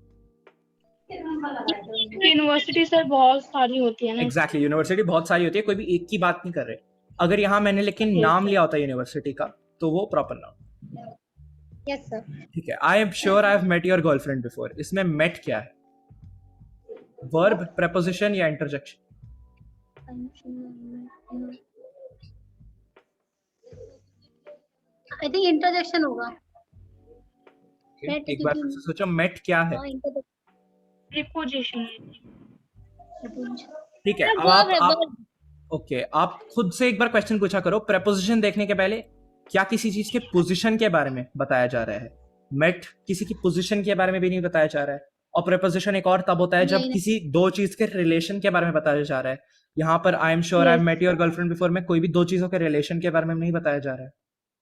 [SPEAKER 7] यूनिवर्सिटी सर बहुत सारी होती है ना।
[SPEAKER 1] एग्जैक्टली, यूनिवर्सिटी बहुत सारी होती है, कोई भी एक की बात नहीं कर रहे। अगर यहाँ मैंने लेकिन नाम लिया होता यूनिवर्सिटी का तो वो प्रॉपर नाउन।
[SPEAKER 2] Yes sir.
[SPEAKER 1] ठीक है। I am sure I have met your girlfriend before, इसमें मेट क्या है? वर्ब, प्रेपोजिशन या इंटरजेक्शन?
[SPEAKER 5] आई थिंक इंटरजेक्शन होगा। Met
[SPEAKER 1] एक बार फिर से सोचो, मेट क्या है?
[SPEAKER 5] हाँ, interjection.
[SPEAKER 7] प्रीपोजिशन।
[SPEAKER 1] ठीक है, अब
[SPEAKER 2] verb है,
[SPEAKER 1] आप
[SPEAKER 2] verb.
[SPEAKER 1] ओके, आप खुद से एक बार क्वेश्चन पूछा करो, प्रेपोजिशन देखने के पहले क्या किसी चीज के पोजीशन के बारे में बताया जा रहा है? मेट किसी की पोजीशन के बारे में भी नहीं बताया जा रहा है। और प्रेपोजिशन एक और तब होता है जब
[SPEAKER 5] नहीं।
[SPEAKER 1] किसी दो चीज के रिलेशन के बारे में बताया जा रहा है। यहाँ पर I am sure I met your girlfriend before में कोई भी दो चीजों के रिलेशन के बारे में नहीं बताया जा रहा है।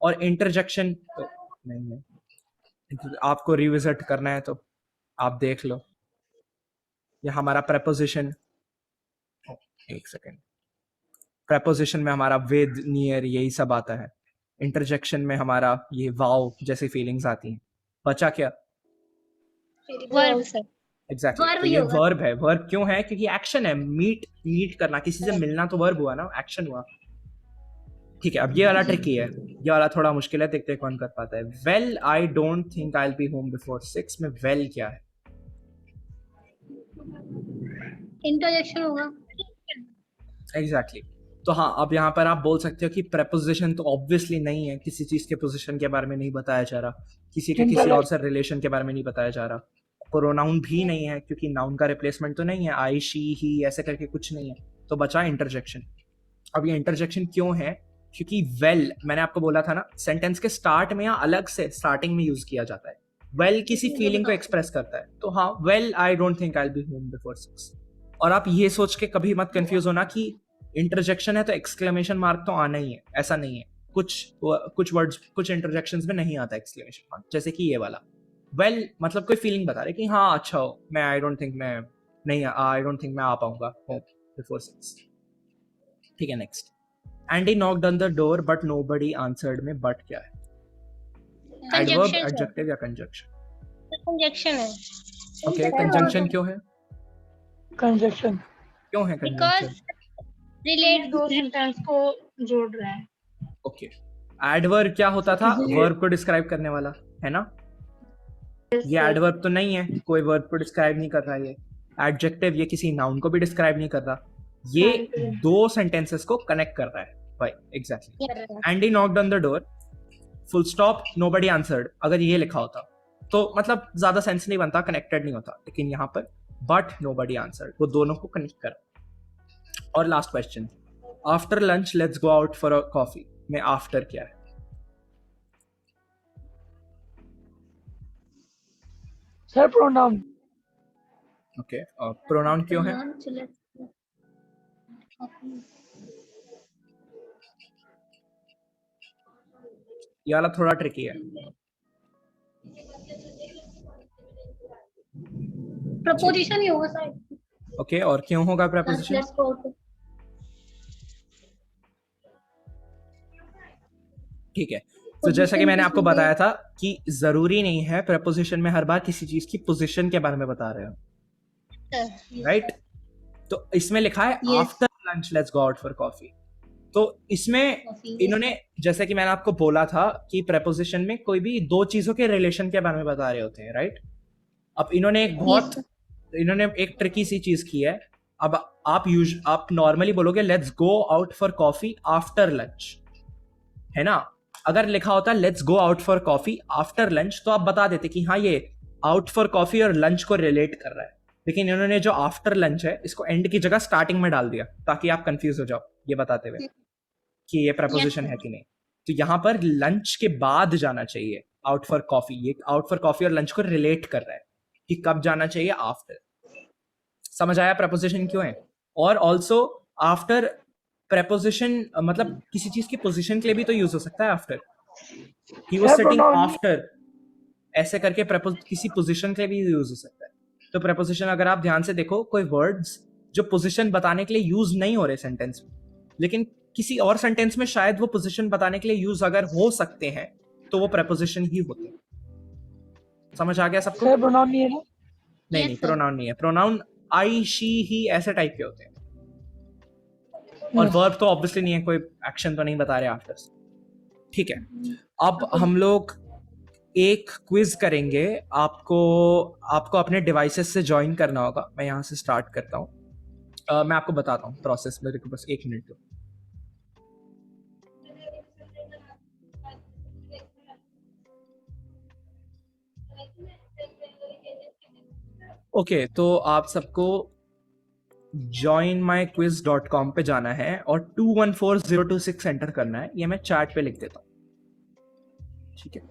[SPEAKER 1] और इंटरजेक्शन तो नहीं है, आपको रिविजिट करना है तो आप देख लो। ये हमारा प्रेपोजिशन, एक सेकेंड, प्रेपोजिशन में हमारा विद, नियर यही सब आता है। इंटरजेक्शन में हमारा ये वाव जैसी फीलिंग्स आती हैं। बचा क्या?
[SPEAKER 2] Verb sir.
[SPEAKER 1] एग्जैक्टली,
[SPEAKER 5] Verb
[SPEAKER 1] तो
[SPEAKER 5] ही
[SPEAKER 1] ये
[SPEAKER 5] होगा।
[SPEAKER 1] वर्ब है। वर्ब क्यों है? क्योंकि एक्शन है, मीट करना, किसी से मिलना तो वर्ब हुआ ना, एक्शन हुआ। ठीक है, अब ये वाला ट्रिकी है, ये वाला थोड़ा मुश्किल है, देखते हैं कौन कर पाता है। Well I don't think I will be home before 6 में वेल क्या है?
[SPEAKER 5] इंटरजेक्शन होगा।
[SPEAKER 1] एग्जैक्टली। तो हाँ, अब यहाँ पर आप बोल सकते हो कि प्रेपोजिशन तो ऑब्वियसली नहीं है, किसी चीज के पोजीशन के बारे में नहीं बताया जा रहा, किसी के किसी और से रिलेशन के बारे में नहीं बताया जा रहा। प्रोनाउन भी नहीं है क्योंकि नाउन का रिप्लेसमेंट तो नहीं है, आई, शी, ही ऐसे करके कुछ नहीं है, तो बचा इंटरजेक्शन। अब ये इंटरजेक्शन क्यों है? क्योंकि वेल मैंने आपको बोला था ना, सेंटेंस के स्टार्ट में या अलग से स्टार्टिंग में यूज किया जाता है। वेल किसी फीलिंग को एक्सप्रेस करता है, तो हाँ, well I don't think I will be home before 6। और आप ये सोच के कभी मत कंफ्यूज होना कि इंटरजेक्शन है तो एक्सक्लेमेशन मार्क तो आना ही है, ऐसा नहीं है। कुछ वर्ड्स, कुछ इंटरजेक्शंस में नहीं आता एक्सक्लेमेशन मार्क, जैसे कि ये वाला वेल मतलब कोई फीलिंग बता रहे कि हाँ अच्छा हो, मैं आई डोंट थिंक मैं आ पाऊंगा होम बिफोर 6। ठीक है, next. Andy knocked on the door but nobody answered में बट क्या है? Adverb,
[SPEAKER 2] Conjunction, sir.
[SPEAKER 1] एडजेक्टिव या कंजंक्शन?
[SPEAKER 2] कंजक्शन है।
[SPEAKER 1] ओके, कंजंक्शन क्यों है?
[SPEAKER 6] कंजक्शन।
[SPEAKER 1] क्यों है
[SPEAKER 2] बिकॉज
[SPEAKER 1] कंजंक्शन?
[SPEAKER 2] रिलेट
[SPEAKER 7] दो सेंटेंस को जोड़ रहा है।
[SPEAKER 1] ओके, एडवर्ब क्या होता था?
[SPEAKER 6] ये-
[SPEAKER 1] वर्ब को डिस्क्राइब करने वाला, है ना? ये एडवर्ब तो नहीं है, कोई वर्ब को डिस्क्राइब नहीं कर रहा है। ये एडजेक्टिव ये किसी नाउन को भी डिस्क्राइब नहीं कर रहा, ये दो सेंटेंसेस को कनेक्ट कर रहा है भाई। Exactly. Andy knocked on the door, full stop, nobody answered, अगर ये लिखा होता तो मतलब ज्यादा सेंस नहीं बनता, कनेक्टेड नहीं होता, लेकिन यहाँ पर बट नोबडी आंसर्ड, वो दोनों को कनेक्ट कर। और last question, after lunch let's go out for a coffee में आफ्टर क्या है?
[SPEAKER 6] Sir pronoun.
[SPEAKER 1] ओके, प्रोनाउन क्यों है? ये वाला थोड़ा ट्रिकी है।
[SPEAKER 5] प्रपोजिशन ही होगा शायद।
[SPEAKER 1] ओके, और क्यों होगा प्रेपोजिशन?
[SPEAKER 5] Let's go to-
[SPEAKER 1] ठीक है, तो जैसा कि मैंने आपको बताया था कि जरूरी नहीं है प्रेपोजिशन में हर बार किसी चीज की पोजीशन के बारे में बता रहे हो, राइट? तो इसमें लिखा है
[SPEAKER 5] Yes.
[SPEAKER 1] After lunch let's go out for coffee, तो इसमें
[SPEAKER 5] Coffee.
[SPEAKER 1] इन्होंने, जैसे कि मैंने आपको बोला था कि प्रेपोजिशन में कोई भी दो चीजों के रिलेशन के बारे में बता रहे होते हैं, राइट? अब इन्होंने एक ट्रिकी सी चीज की है। अब आप नॉर्मली बोलोगे let's go out for coffee after lunch, है ना? अगर लिखा होता let's go out for coffee after lunch तो आप बता देते कि हाँ ये आउट फॉर कॉफी और लंच को रिलेट कर रहा है, लेकिन इन्होंने जो आफ्टर लंच है इसको एंड की जगह स्टार्टिंग में डाल दिया ताकि आप कंफ्यूज हो जाओ ये बताते हुए कि ये प्रपोजिशन है कि नहीं। तो यहाँ पर लंच के बाद जाना चाहिए आउट फॉर कॉफी, ये आउट फॉर कॉफी और लंच को रिलेट कर रहा है कि कब जाना चाहिए, आफ्टर। समझ आया प्रपोजिशन क्यों है? और ऑल्सो आफ्टर preposition मतलब किसी चीज की पोजीशन के लिए भी तो यूज हो सकता है after. He was
[SPEAKER 6] Sir,
[SPEAKER 1] sitting
[SPEAKER 6] pronoun-
[SPEAKER 1] after ऐसे करके किसी पोजीशन के लिए भी यूज हो सकता है। तो प्रेपोजिशन अगर आप ध्यान से देखो, कोई वर्ड्स जो पोजीशन बताने के लिए यूज नहीं हो रहे सेंटेंस में, लेकिन किसी और सेंटेंस में शायद वो पोजीशन बताने के लिए यूज अगर हो सकते हैं, तो वो प्रेपोजिशन ही होते हैं। समझ आ गया सबको?
[SPEAKER 6] सर प्रोनाउन नहीं है ना?
[SPEAKER 1] नहीं
[SPEAKER 2] Yes,
[SPEAKER 1] नहीं,
[SPEAKER 2] sir.
[SPEAKER 1] प्रोनाउन नहीं है। प्रोनाउन आई, शी, ही ऐसे टाइप के होते हैं। और वर्ब तो ऑब्वियसली नहीं है, कोई एक्शन तो नहीं बता रहे आफ्टर। ठीक है, अब हम लोग एक क्विज करेंगे। आपको आपको अपने डिवाइसेस से ज्वाइन करना होगा। मैं यहाँ से स्टार्ट करता हूँ। मैं आपको बताता हूँ प्रोसेस, मेरे को बस 1 मिनट दो। ओके, तो आप सबको joinmyquiz.com पे जाना है और 214026 एंटर करना है। ये मैं चैट पे लिख देता हूँ, ठीक है?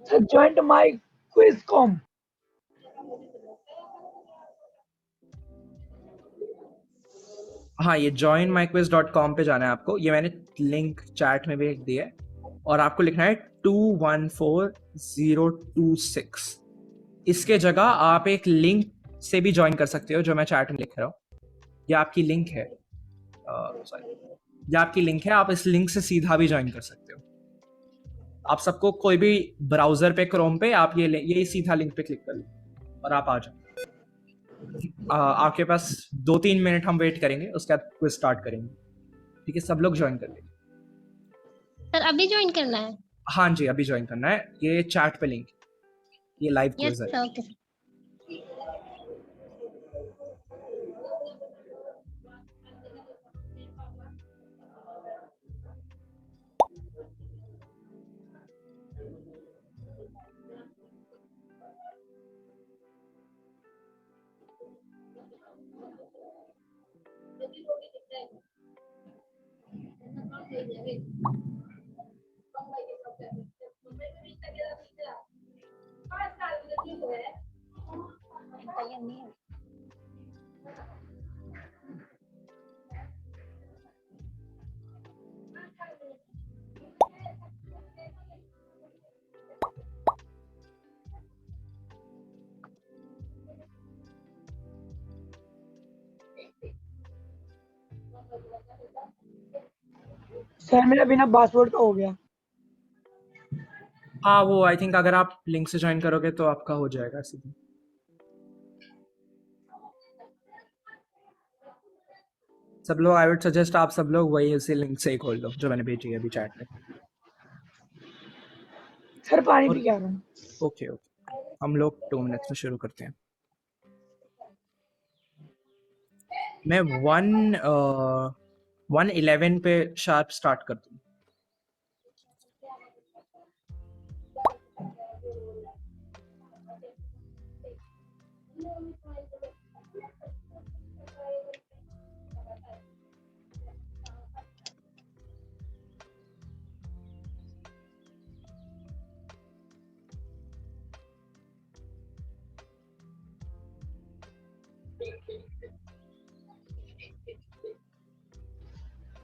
[SPEAKER 6] Sir joint my quiz com.
[SPEAKER 1] हाँ, ये joinmyquiz.com पे जाना है आपको। ये मैंने लिंक चैट में भी लिख दिया है और आपको लिखना है 214026। इसके जगह आप एक लिंक से भी ज्वाइन कर सकते हो, जो मैं चैट में लिख रहा हूँ। ये आपकी लिंक है, सॉरी, ये आपकी लिंक है। आप इस लिंक से सीधा भी ज्वाइन कर सकते हो। आप सबको कोई भी ब्राउजर पे, क्रोम पे, आप ये सीधा लिंक पे क्लिक कर लो और आप आ जाओ। आपके पास 2-3 मिनट हम वेट करेंगे, उसके बाद क्विज स्टार्ट करेंगे। ठीक है, सब लोग ज्वाइन कर लेंगे।
[SPEAKER 2] सर अभी ज्वाइन करना है?
[SPEAKER 1] हाँ जी, अभी ज्वाइन करना है। ये चैट पे लिंक, ये लाइव
[SPEAKER 2] यस
[SPEAKER 1] क्विज है।
[SPEAKER 2] Sir, okay.
[SPEAKER 6] सर मेरा बिना पासवर्ड का हो गया।
[SPEAKER 1] हाँ, वो आई थिंक अगर आप लिंक से ज्वाइन करोगे तो आपका हो जाएगा सीधा। सब लोग, आई वुड सजेस्ट आप सब लोग वही उसी लिंक से ही खोल लो जो मैंने भेजी है अभी चैट में।
[SPEAKER 6] सर पानी पी के आ रहा हूँ।
[SPEAKER 1] ओके ओके, हम लोग 2 मिनट्स में शुरू करते हैं। मैं 111 पे शार्प स्टार्ट कर दूँ।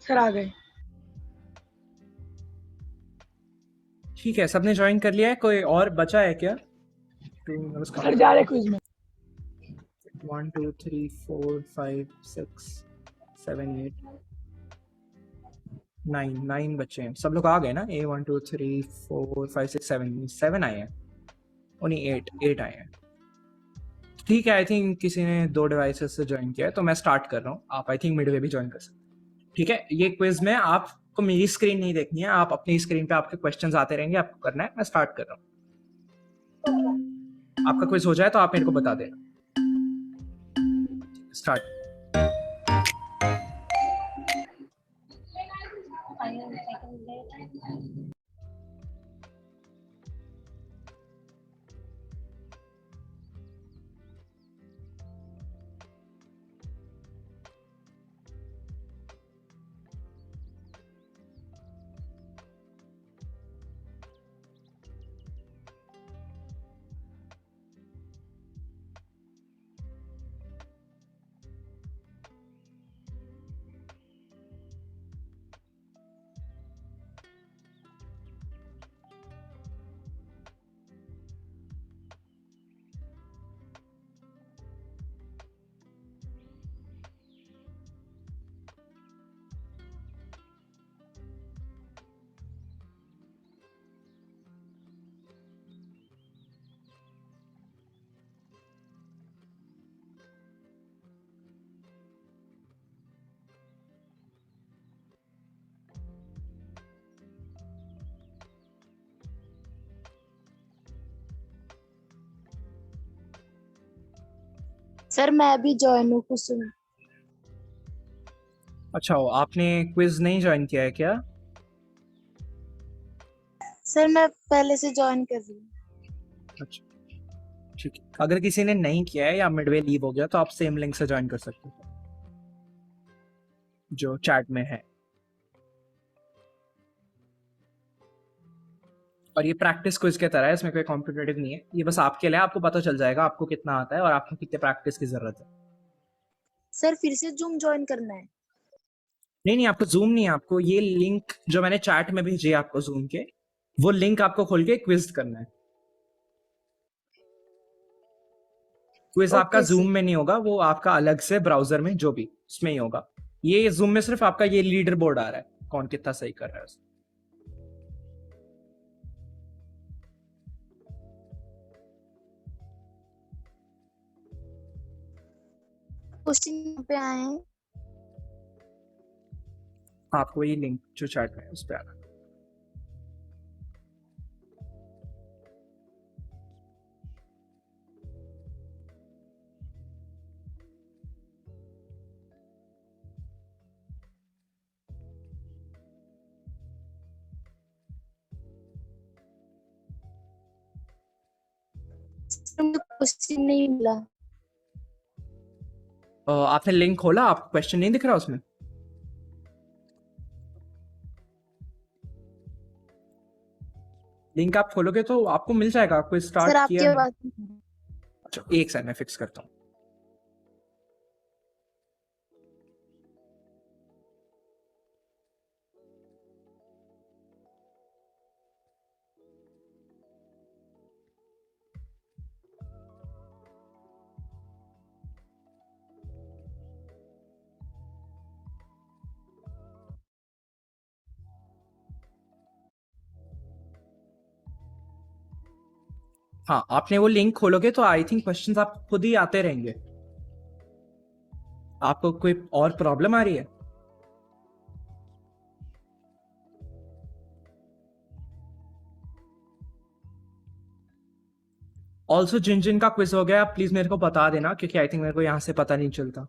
[SPEAKER 6] सर आ गए।
[SPEAKER 1] ठीक है, सबने ज्वाइन कर लिया है? कोई और बचा है क्या?
[SPEAKER 6] सर जा रहे क्विज में।
[SPEAKER 1] 1 2 3 4 5 6 7 8 9 बच्चे हैं। सब लोग आ गए ना? 1 2 3 4 5 6 7 आए हैं, ओनली 8 आए हैं। ठीक है, आई थिंक किसी ने 2 डिवाइसेस से ज्वाइन किया है, तो मैं स्टार्ट कर रहा हूँ। आप आई थिंक मिडवे भी ज्वाइन कर सकते हैं। ठीक है, ये क्विज में आपको मेरी स्क्रीन नहीं देखनी है, आप अपनी स्क्रीन पे आपके क्वेश्चंस आते रहेंगे, आपको करना है। मैं स्टार्ट कर रहा हूँ। आपका क्विज हो जाए तो आप मेरे को बता देना। स्टार्ट।
[SPEAKER 8] सर मैं भी जॉइन हूँ कुसुम।
[SPEAKER 1] अच्छा, आपने क्विज नहीं ज्वाइन किया है क्या?
[SPEAKER 8] सर मैं पहले से जॉइन कर रही हूँ।
[SPEAKER 1] अच्छा, ठीक है। अगर किसी ने नहीं किया है या मिडवे लीव हो गया तो आप सेम लिंक से ज्वाइन कर सकते हो जो चैट में है। और ये प्रैक्टिस क्विज के तरह है, इसमें कोई कॉम्पिटिटिव नहीं है, ये बस आपके लिए, आपको पता चल जाएगा आपको कितना आता है और आपको कितने प्रैक्टिस की जरूरत है।
[SPEAKER 8] सर फिर से जूम जॉइन करना है?
[SPEAKER 1] नहीं, आपको जूम नहीं है, आपको ये लिंक जो मैंने चैट में भेजी है आपको जूम के, वो लिंक आपको खोल के क्विज करना है। क्विज आपका जूम में नहीं होगा, वो आपका अलग से ब्राउजर में जो भी उसमें ही होगा। ये जूम में सिर्फ आपका ये लीडर बोर्ड आ रहा है, कौन कितना सही कर रहा है।
[SPEAKER 8] क्वेश्चन पे आए हैं।
[SPEAKER 1] आपको ये लिंक जो चैट में है उस पर आना है।
[SPEAKER 8] क्वेश्चन नहीं मिला।
[SPEAKER 1] आपने लिंक खोला, आप क्वेश्चन नहीं दिख रहा उसमें? लिंक आप खोलोगे तो आपको मिल जाएगा, आपको
[SPEAKER 8] सर
[SPEAKER 1] स्टार्ट
[SPEAKER 8] आपकी
[SPEAKER 1] किया।
[SPEAKER 8] आवाज
[SPEAKER 1] अच्छा, एक सेकंड में फिक्स करता हूँ। हाँ, आपने वो लिंक खोलोगे तो आई थिंक क्वेश्चंस आप खुद ही आते रहेंगे। आपको कोई और प्रॉब्लम आ रही है? ऑल्सो जिन जिन का क्विज हो गया प्लीज मेरे को बता देना, क्योंकि आई थिंक मेरे को यहाँ से पता नहीं चलता।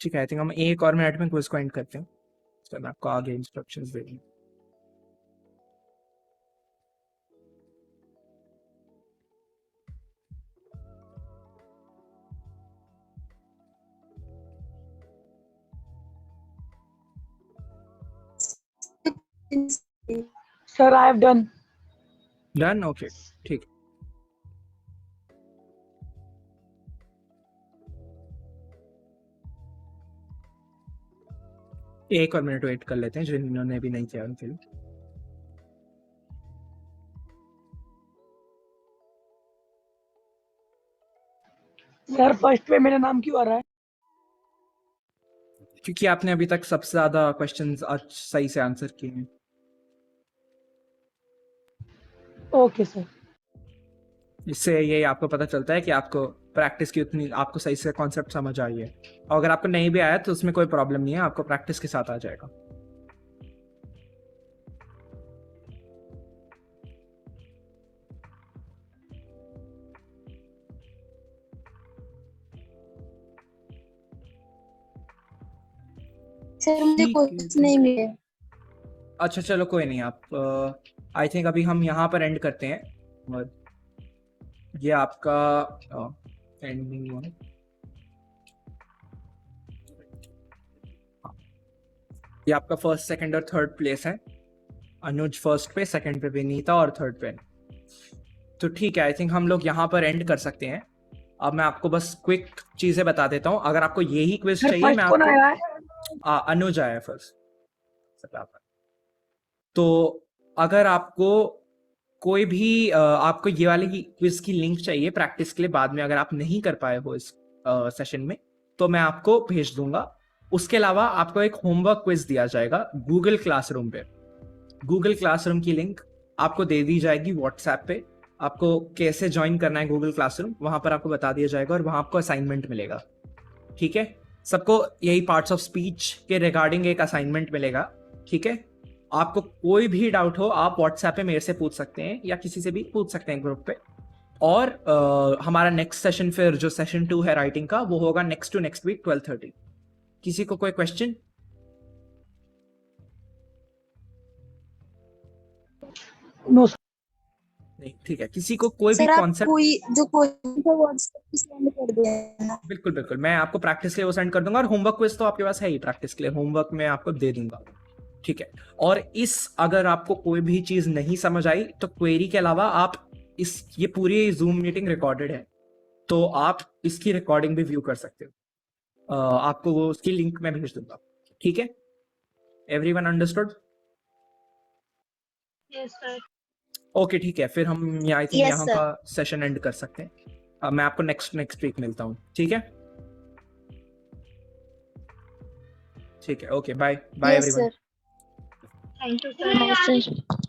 [SPEAKER 1] ठीक है, आई थिंक हम 1 और मिनट में क्विज को एंड करते हैं, तो मैं आपको आगे इंस्ट्रक्शंस दे दूँ।
[SPEAKER 6] Sir I have done.
[SPEAKER 1] Done, okay, ठीक। एक और मिनट वेट कर लेते हैं जिन्होंने भी नहीं किया उनके लिए।
[SPEAKER 6] सर फर्स्ट पे मेरा नाम क्यों आ रहा है?
[SPEAKER 1] क्योंकि आपने अभी तक सबसे ज्यादा क्वेश्चंस आज सही से आंसर किए हैं।
[SPEAKER 6] Okay sir.
[SPEAKER 1] इससे ये आपको पता चलता है कि आपको प्रैक्टिस की उतनी, आपको सही से कॉन्सेप्ट समझ आई है। और अगर आपको नहीं भी आया तो उसमें कोई प्रॉब्लम नहीं है, आपको प्रैक्टिस के साथ आ जाएगा।
[SPEAKER 8] सर मुझे
[SPEAKER 1] ठीक है।
[SPEAKER 8] क्वेश्चन नहीं मिले।
[SPEAKER 1] अच्छा चलो कोई नहीं, आप आई थिंक अभी हम यहाँ पर एंड करते हैं। और ये आपका एंड नहीं हुआ है। ये आपका फर्स्ट, सेकंड और थर्ड प्लेस है। अनुज फर्स्ट पे, सेकंड पे विनीता और थर्ड पे। तो ठीक है, आई थिंक हम लोग यहाँ पर एंड कर सकते हैं। अब मैं आपको बस क्विक चीजें बता देता हूँ। अगर आपको यही क्विज
[SPEAKER 6] सर
[SPEAKER 1] चाहिए, मैं
[SPEAKER 6] फर्स्ट कौन
[SPEAKER 1] आपको
[SPEAKER 6] आया है?
[SPEAKER 1] अनुज आया फर्स्ट। तो अगर आपको कोई भी आपको ये वाली क्विज की लिंक चाहिए प्रैक्टिस के लिए बाद में, अगर आप नहीं कर पाए हो इस सेशन में, तो मैं आपको भेज दूंगा। उसके अलावा आपको एक होमवर्क क्विज दिया जाएगा गूगल क्लासरूम पे। गूगल क्लासरूम की लिंक आपको दे दी जाएगी व्हाट्सएप पे। आपको कैसे ज्वाइन करना है गूगल क्लासरूम वहां पर आपको बता दिया जाएगा और वहां आपको असाइनमेंट मिलेगा। ठीक है, सबको यही पार्ट्स ऑफ स्पीच के रिगार्डिंग एक असाइनमेंट मिलेगा। ठीक है, आपको कोई भी डाउट हो आप व्हाट्सएप पे मेरे से पूछ सकते हैं या किसी से भी पूछ सकते हैं ग्रुप पे। और हमारा नेक्स्ट सेशन फिर जो सेशन 2 है राइटिंग का वो होगा नेक्स्ट टू नेक्स्ट वीक 12:30। किसी को कोई क्वेश्चन?
[SPEAKER 6] No sir.
[SPEAKER 1] नहीं, ठीक है। किसी को कोई भी
[SPEAKER 8] सर आप
[SPEAKER 1] कॉन्सेप्ट?
[SPEAKER 8] कोई जो क्वेश्चन था व्हाट्सएप पे सेंड कर देना।
[SPEAKER 1] बिल्कुल बिल्कुल, मैं आपको प्रैक्टिस के लिए वो सेंड कर दूंगा और होमवर्क क्विज तो आपके पास है ही, प्रैक्टिस के लिए होमवर्क मैं आपको दे दूंगा। ठीक है, और अगर आपको कोई भी चीज नहीं समझ आई तो क्वेरी के अलावा आप ये पूरी जूम मीटिंग रिकॉर्डेड है तो आप इसकी रिकॉर्डिंग भी व्यू कर सकते हो। आपको वो उसकी लिंक मैं भेज दूंगा। ठीक है, everyone understood?
[SPEAKER 7] Yes sir.
[SPEAKER 1] Okay ठीक है, फिर हम आई थिंक
[SPEAKER 8] Yes,
[SPEAKER 1] यहाँ
[SPEAKER 8] sir.
[SPEAKER 1] का सेशन एंड कर सकते हैं। अब मैं आपको नेक्स्ट वीक मिलता हूँ। ठीक है, ठीक है, okay, bye bye
[SPEAKER 8] yes
[SPEAKER 1] everyone.
[SPEAKER 8] Sir.
[SPEAKER 7] Thank you sir.